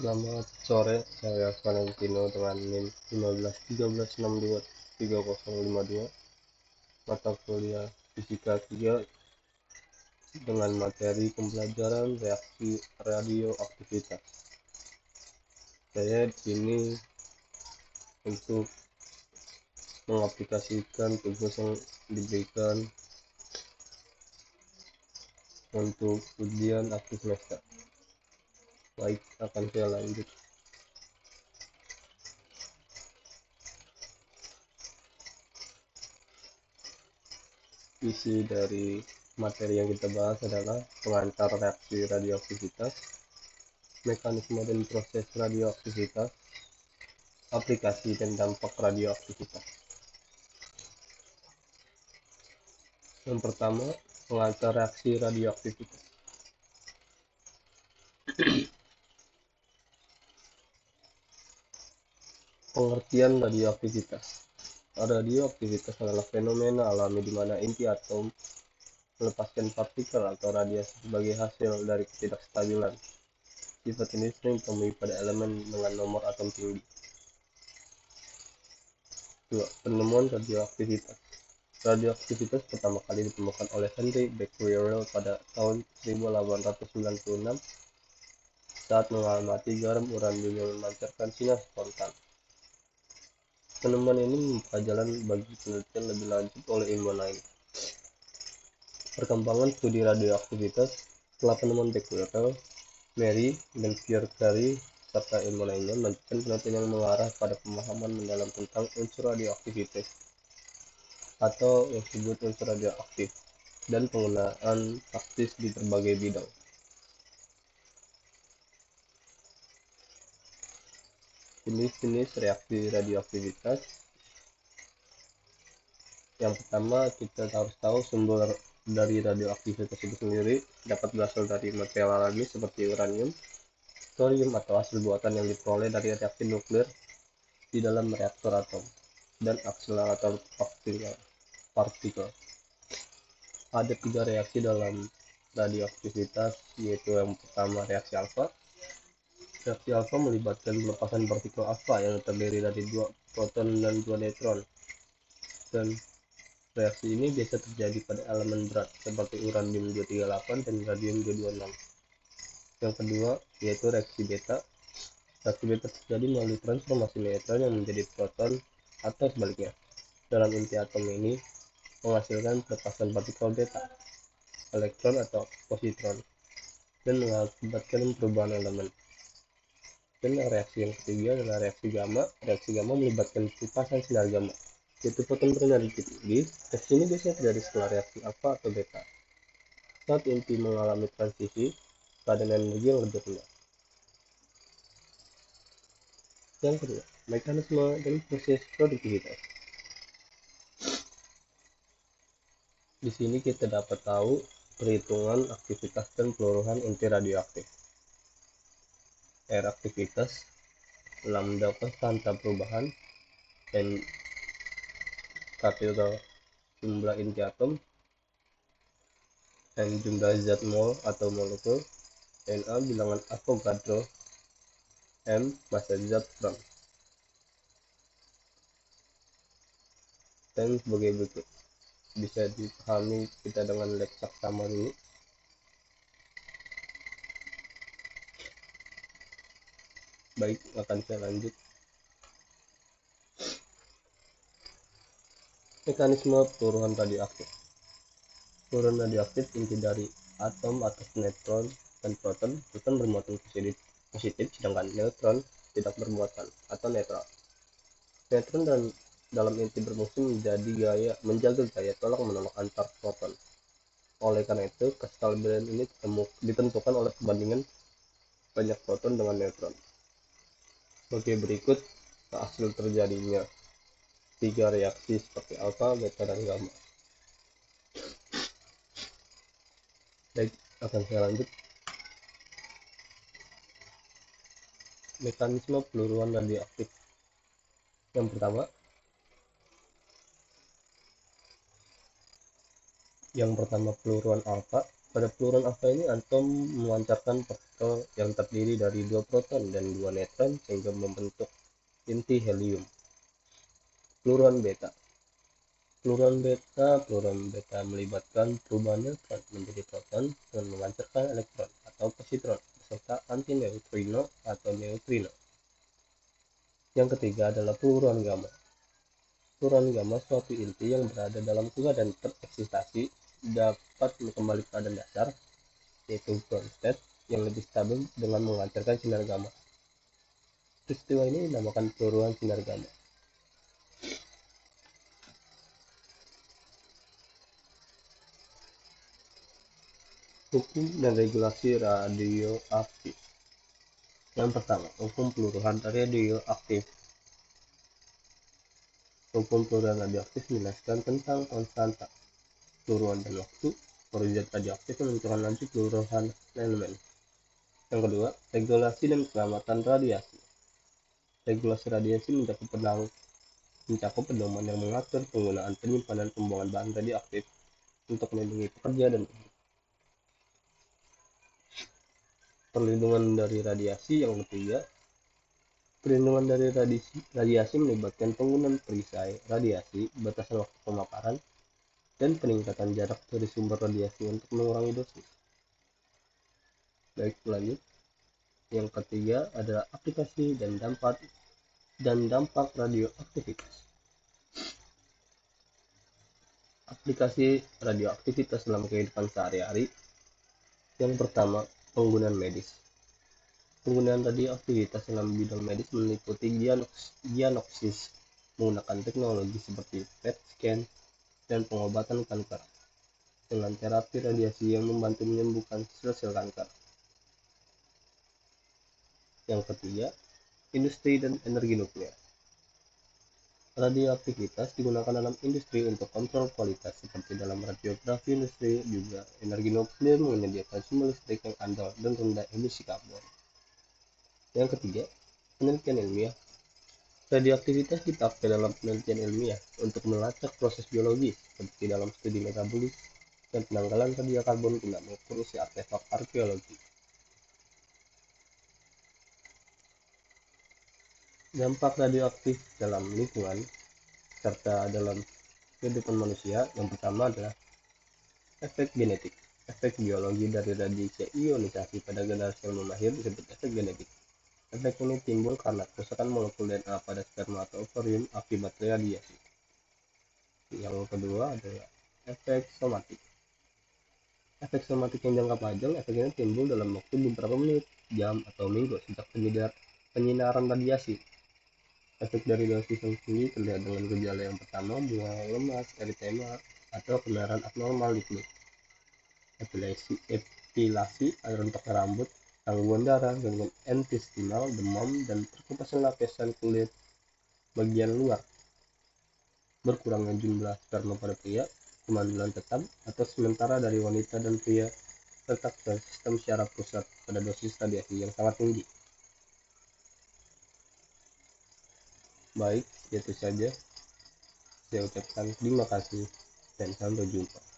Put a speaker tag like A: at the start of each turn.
A: Selamat sore, saya Valentino dengan NIM 1513623052, mata kuliah Fisika 3 dengan materi pembelajaran reaksi radioaktivitas. Saya di sini untuk mengaplikasikan tugas yang diberikan untuk ujian akhir semester. Baik, akan saya lanjut. Isi dari materi yang kita bahas adalah pengantar reaksi radioaktivitas, mekanisme dan proses radioaktivitas, aplikasi dan dampak radioaktivitas. Yang pertama, pengantar reaksi radioaktivitas. Pengertian radioaktivitas. Radioaktivitas adalah fenomena alami di mana inti atom melepaskan partikel atau radiasi sebagai hasil dari ketidakstabilan. Sifat ini sering ditemui pada elemen dengan nomor atom tinggi. 2. Penemuan radioaktivitas. Radioaktivitas pertama kali ditemukan oleh Henry Becquerel pada tahun 1896 saat mengamati garam uranium yang memancarkan sinar spontan. Penemuan ini membuka jalan bagi penelitian lebih lanjut oleh ilmuwan lain. Perkembangan studi radioaktivitas. Setelah penemuan Becquerel, Mary dan Pierre Curie serta ilmuwan lainnya melanjutkan penelitian yang mengarah pada pemahaman mendalam tentang unsur radioaktivitas atau yang disebut unsur radioaktif dan penggunaan praktis di berbagai bidang. Jenis-jenis reaksi radioaktivitas. Yang pertama, kita harus tahu sumber dari radioaktivitas itu sendiri dapat berasal dari material alami seperti uranium, thorium atau hasil buatan yang diperoleh dari reaksi nuklir di dalam reaktor atom dan akselerator partikel. Ada 3 reaksi dalam radioaktivitas, yaitu yang pertama reaksi alfa. Reaksi alfa melibatkan pelepasan partikel alfa yang terdiri dari 2 proton dan 2 neutron. Dan reaksi ini biasa terjadi pada elemen berat seperti uranium-238 dan radium-226. Yang kedua, yaitu reaksi beta. Reaksi beta terjadi melalui transformasi neutron yang menjadi proton atau sebaliknya. Dalam inti atom ini menghasilkan pelepasan partikel beta, elektron atau positron, dan mengakibatkan perubahan elemen. Dan reaksi yang ketiga adalah reaksi gamma. Reaksi gamma melibatkan kipasan sinar gamma, yaitu foton berenergi tinggi. Reaksi ini biasanya terjadi setelah reaksi alfa atau beta. Saat inti mengalami transisi pada energi yang lebih rendah. Yang kedua, mekanisme dan proses produktivitas. Di sini kita dapat tahu perhitungan aktivitas dan peluruhan inti radioaktif. R aktivitas, lambda konstanta perubahan, N kapital jumlah inti atom, N jumlah zat mol atau molekul, Na bilangan Avogadro, M massa zat gram. Dan sebagai berikut, bisa dipahami kita dengan leks sama dulu. Baik, akan saya lanjut. Mekanisme peluruhan radioaktif. Peluruhan radioaktif inti dari atom atas neutron dan proton bermuatan positif, sedangkan neutron tidak bermuatan atau netral. Neutron dan dalam inti berfungsi menjaga gaya tolak menolak antar proton. Oleh karena itu, kestabilan ini ditentukan oleh perbandingan banyak proton dengan neutron. Sebagai berikut hasil terjadinya 3 reaksi seperti alfa, beta, dan gamma. Baik, akan saya lanjut. Mekanisme peluruhan radioaktif. Yang pertama peluruhan alfa. Pada fluoron alfa ini atom memancarkan partikel yang terdiri dari 2 proton dan 2 neutron sehingga membentuk inti helium. Fluoron beta. Fluoron beta melibatkan perubahan neutron menjadi proton dan memancarkan elektron atau positron beserta antineutrino atau neutrino. Yang ketiga adalah fluoron gamma. Fluoron gamma suatu inti yang berada dalam keadaan tereksitasi dapat kembali ke keadaan dasar, yaitu ground state, yang lebih stabil dengan memancarkan sinar gamma. Peristiwa ini dinamakan fluoran sinar gamma. Hukum dan regulasi radioaktif. Yang pertama, hukum peluruhan radioaktif. Hukum peluruhan radioaktif menjelaskan tentang konstanta peluruhan dan waktu periode radioaktif menentukan laju peluruhan elemen. Yang kedua, regulasi dan keselamatan radiasi. Regulasi radiasi mencakup pedoman yang mengatur penggunaan, penyimpanan, pembuangan bahan radioaktif untuk melindungi pekerja dan perlindungan dari radiasi. Yang ketiga, perlindungan dari radiasi melibatkan penggunaan perisai radiasi, batasan waktu pemaparan, dan peningkatan jarak dari sumber radiasi untuk mengurangi dosis. Baik, lanjut. Yang ketiga adalah aplikasi dan dampak radioaktivitas. Aplikasi radioaktivitas dalam kehidupan sehari-hari. Yang pertama, penggunaan medis. Penggunaan radioaktivitas dalam bidang medis meliputi diagnosis menggunakan teknologi seperti PET scan dan pengobatan kanker dengan terapi radiasi yang membantu menyembuhkan sel-sel kanker. Yang ketiga, industri dan energi nuklir. Radioaktivitas digunakan dalam industri untuk kontrol kualitas seperti dalam radiografi industri. Juga energi nuklir menyediakan sumber listrik yang andal dan rendah emisi karbon. Yang ketiga, penelitian ilmiah. Radioaktivitas dipakai dalam penelitian ilmiah untuk melacak proses biologis seperti dalam studi metabolis dan penanggalan radiokarbon guna mengukur usia artefak arkeologi. Dampak radioaktif dalam lingkungan serta dalam kehidupan manusia. Yang pertama adalah efek genetik. Efek biologi dari radiasi ionisasi pada generasi sel lahir disebut efek genetik. Efek ini timbul karena kerusakan molekul DNA pada sperma atau ovarium akibat radiasi. Yang kedua adalah efek somatik. Efek somatik yang jangka panjang. Efek ini timbul dalam waktu beberapa menit, jam, atau minggu sejak penyinaran radiasi. Efek dari dosis yang tinggi terlihat dengan gejala yang pertama, mual, lemas, eritema, atau kemerahan abnormal di kulit, epilasi, rontok rambut, gangguan darah, gangguan intestinal, demam, dan perkupasan lapisan kulit bagian luar, berkurangnya jumlah sperma pada pria, kemandulan tetap atau sementara dari wanita dan pria, serta sistem syaraf pusat pada dosis radiasi yang sangat tinggi. Baik, itu saja. Saya ucapkan terima kasih dan sampai jumpa.